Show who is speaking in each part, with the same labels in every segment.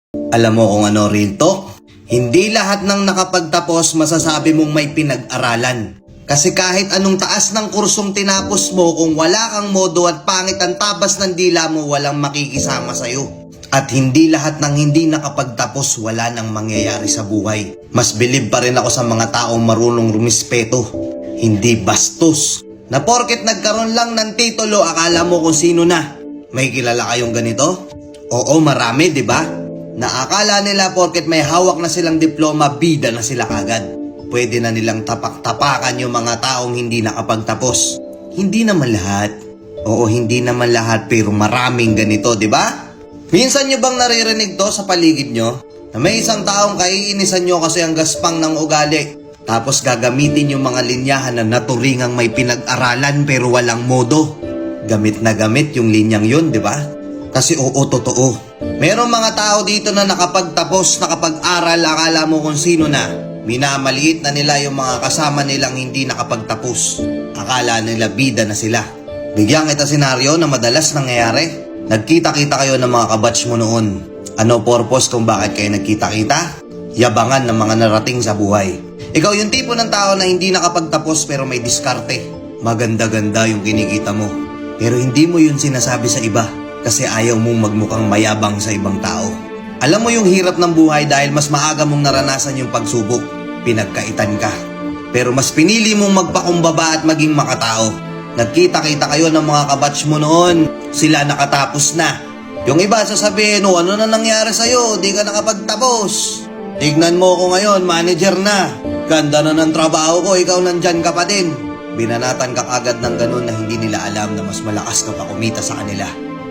Speaker 1: Alam mo kung ano, real talk? Hindi lahat ng nakapagtapos masasabi mong may pinag-aralan. Kasi kahit anong taas ng kursong tinapos mo, kung wala kang modo at pangit ang tabas ng dila mo, walang makikisama sa'yo. At hindi lahat ng hindi nakapagtapos wala nang mangyayari sa buhay. Mas bilib pa rin ako sa mga taong marunong rumispeto, hindi bastos. Na porket nagkaroon lang ng titulo, akala mo kung sino na. May kilala kayong ganito? Oo, marami, di ba? Na akala nila porket may hawak na silang diploma, bida na sila kagad. Pwede na nilang tapak-tapakan yung mga taong hindi nakapagtapos. Hindi naman lahat. Oo, hindi naman lahat, pero maraming ganito, di ba? Minsan nyo bang naririnig to sa paligid nyo? Na may isang taong kaiinisan nyo kasi ang gaspang ng ugali. Tapos gagamitin yung mga linyahan na naturingang may pinag-aralan pero walang modo. Gamit na gamit yung linyang yun, di ba? Kasi oo, totoo. Merong mga tao dito na nakapagtapos, nakapag-aral, akala mo kung sino na. Minamaliit na nila yung mga kasama nilang hindi nakapagtapos. Akala nila bida na sila. Bigyan kita senaryo na madalas nangyayari. Nagkita-kita kayo ng mga kabatch mo noon. Ano purpose kung bakit kayo nagkita-kita? Yabangan ng mga narating sa buhay. Ikaw yung tipo ng tao na hindi nakapagtapos pero may diskarte. Maganda-ganda yung kinikita mo. Pero hindi mo yun sinasabi sa iba kasi ayaw mong magmukhang mayabang sa ibang tao. Alam mo yung hirap ng buhay dahil mas maaga mong naranasan yung pagsubok. Pinagkaitan ka. Pero mas pinili mong magpakumbaba at maging makatao. Nagkita-kita kayo ng mga kabatch mo noon. Sila nakatapos na. Yung iba sasabihin, oh, ano na nangyari sa'yo? Di ka nakapagtapos. Tignan mo ko ngayon, manager na. Ganda na ng trabaho ko, ikaw nandyan ka pa din. Binanatan ka agad ng ganun na hindi nila alam na mas malakas ka pa kumita sa kanila.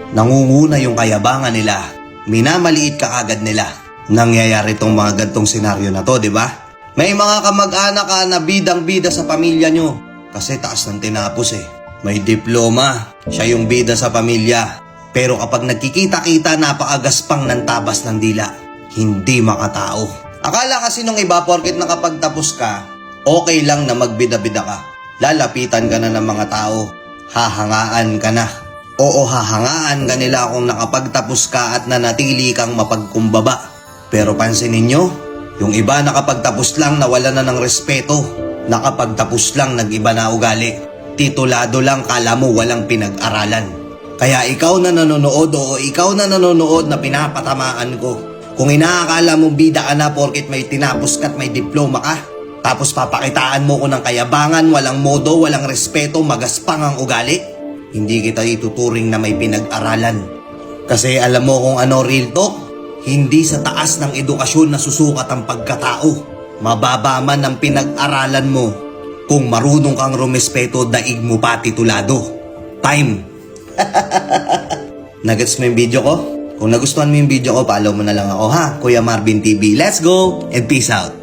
Speaker 1: Nangunguna yung kayabangan nila. Minamaliit ka agad nila. Nangyayari tong mga gantong senaryo na to, di ba? May mga kamag-anak ka na bidang-bida sa pamilya nyo. Kasi taas ng tinapos eh. May diploma. Siya yung bida sa pamilya. Pero kapag nagkikita-kita, napakagaspang ng tabas ng dila. Hindi makatao. Akala kasi nung iba, porket nakapagtapos ka, okay lang na magbida-bida ka. Lalapitan ka na ng mga tao. Hahangaan ka na. Oo, hahangaan ka nila kung nakapagtapos ka at nanatili kang mapagkumbaba. Pero pansinin nyo, yung iba nakapagtapos lang nawala na ng respeto. Nakapagtapos lang nag-iba na ugali. Titulado lang, kala mo walang pinag-aralan. Kaya ikaw na nanonood o ikaw na nanonood na pinapatamaan ko. Kung inaakala mo bida ka na porket may tinapos ka at may diploma ka, tapos papakitaan mo ko ng kayabangan, walang modo, walang respeto, magaspang ang ugali, hindi kita ituturing na may pinag-aralan. Kasi alam mo kung ano real talk? Hindi sa taas ng edukasyon na susukat ang pagkatao. Mababa man ang pinag-aralan mo. Kung marunong kang rumespeto, daig mo pa titulado. Time. Nagets mo yung video ko? Kung nagustuhan mo yung video ko, follow mo na lang ako ha. Kuya Marvin TV. Let's go and peace out.